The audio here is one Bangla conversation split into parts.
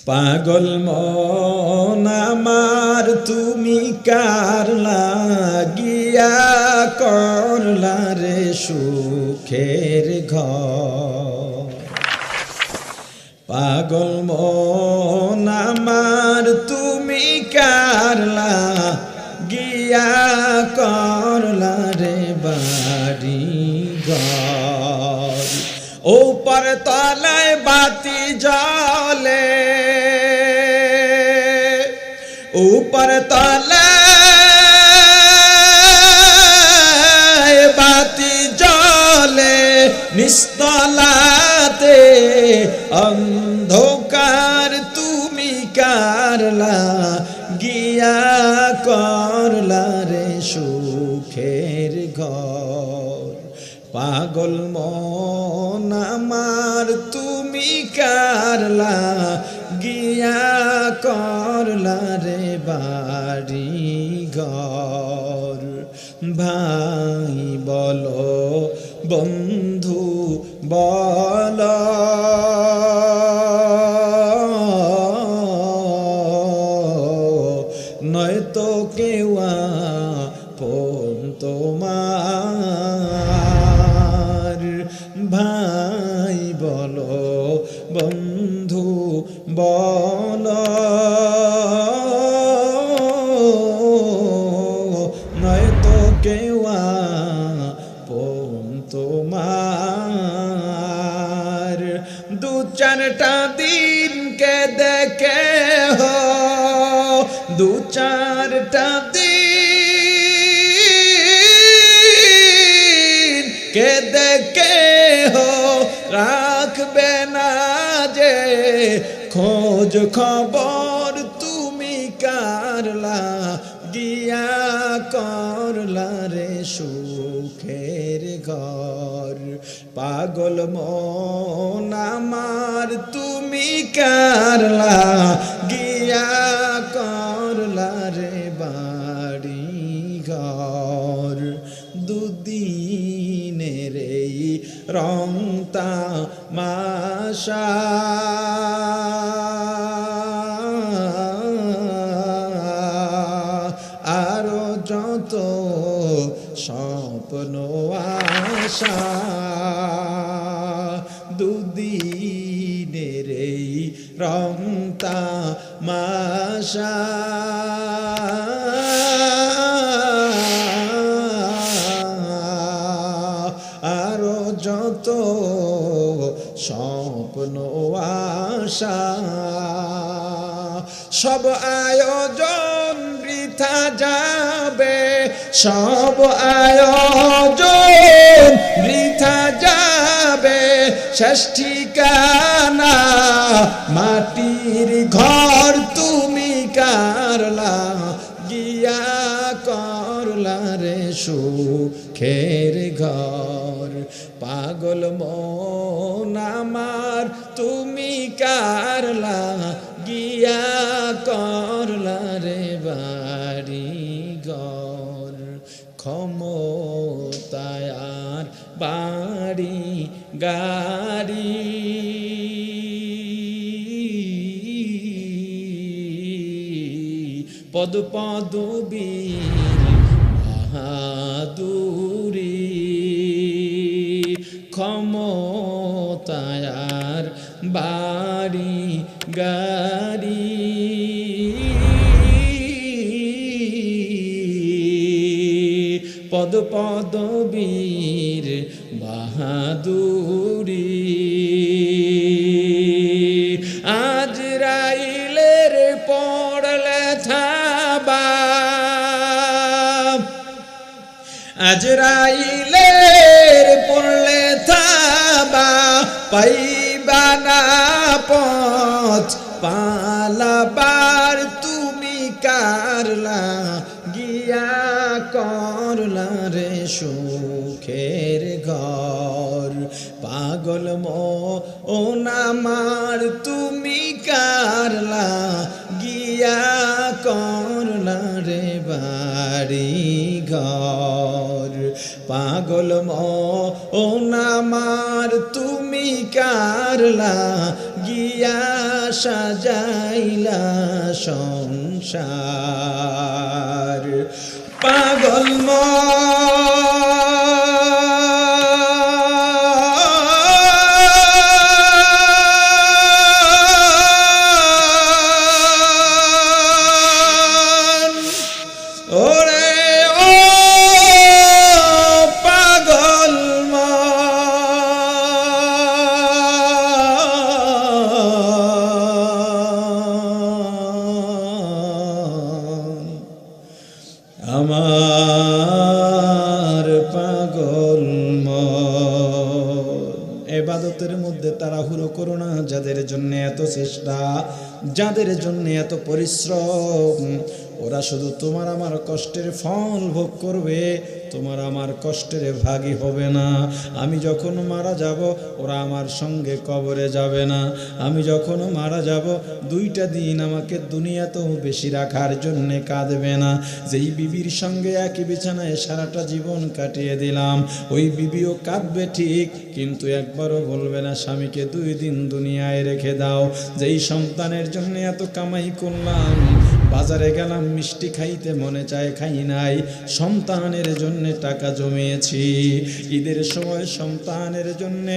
পাগল মন আমার তুমি কার লাগিয়া করলা রে সুখের ঘর। পাগল মন আমার তুমি কার লাগিয়া করলা রে বাড়ি ঘর। উপর তলায় বাতি জ্বলে, উপর তলায় বাতি জ্বলে, নিস্তলাতে অন্ধকার তুমি কার লাগিয়া করলা রে সুখের ঘর। পাগল মন আমার তুমি কার লাগিয়া করলা রে বাড়ি ঘর। ভাই বলো বন্ধু বলো, নয়তো কেউ আপন তোমার। ভাই বলো বন্ধু বলো, নয়তো কেউ আপন তোমার। দু চারটা দিনকে দেখে হো, দু চারটা দিন কে দেখে হো, রাখবে না যে খোঁজ খবর তুমি কার লাগিয়া করলা রে সুখের ঘর। পাগল মন আমার তুমি কার লাগিয়া করলা রে বাড়ি ঘর। দুদিনের এই রং তামাশা আরো যত স্বপ্ন আশা, দুদিনের এই রং তামাশা আরো যত স্বপ্ন আশা, সব আয়োজন বৃথা যাবে, সব আয়োজন বৃথা যাবে, শেষ ঠিকানা মাটির ঘর তুমি কার লাগিয়া করলা রে সুখের ঘর। পাগল মন আমার তুমি কার লাগিয়া করলা রে বাড়ি ঘর। ক্ষমতায় আর বাড়ি গাড়ি পদ পদবী বাহাদুরি, ক্ষমতায় আর বাড়ি গাড়ি পদ পদবীর বাহাদুরি। আজরাইলের পড়লে থাবা, আজরাইলের পড়লে থাবা, পাইবা না পথ পালাবার তুমি কার লাগিয়া করলা রে সুখের ঘর। পাগল মন আমার তুমি কার লাগিয়া করলা রে বাড়ি ঘর। পাগল মন আমার তুমি কার লাগিয়া সাজাইলা সংসার পাগল ওরে ও পাগল আমার পাগল ইবাদতের মধ্যে তাড়াহুড়ো করো না। যাদের জন্য এত চেষ্টা, যাদের জন্য এত পরিশ্রম, ওরা শুধু তোমার আমার কষ্টের ফল ভোগ করবে, তোমার আমার কষ্টের ভাগী হবে না। আমি যখন মারা যাব ওরা আমার সঙ্গে কবরে যাবে না। আমি যখন মারা যাব 2টা দিন আমাকে দুনিয়াতেও বেশি রাখার জন্য কাঁদবে না। যেই বিবির সঙ্গে একই বিছানায় সারাটা জীবন কাটিয়ে দিলাম, ওই বিবিও কাঁদবে ঠিক, কিন্তু একবারও বলবে না স্বামীকে 2 দিন দুনিয়ায় রেখে দাও। যেই সন্তানের জন্য এত কামাই করলাম, বাজারে গেলাম মিষ্টি খাইতে মনে চায়, খাই নাই, সন্তানের জন্য টাকা জমিয়েছি। ঈদের সময় সন্তানের জন্য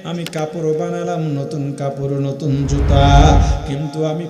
আমি কাপড় বানালাম, নতুন কাপড়, নতুন জুতা, কিন্তু আমি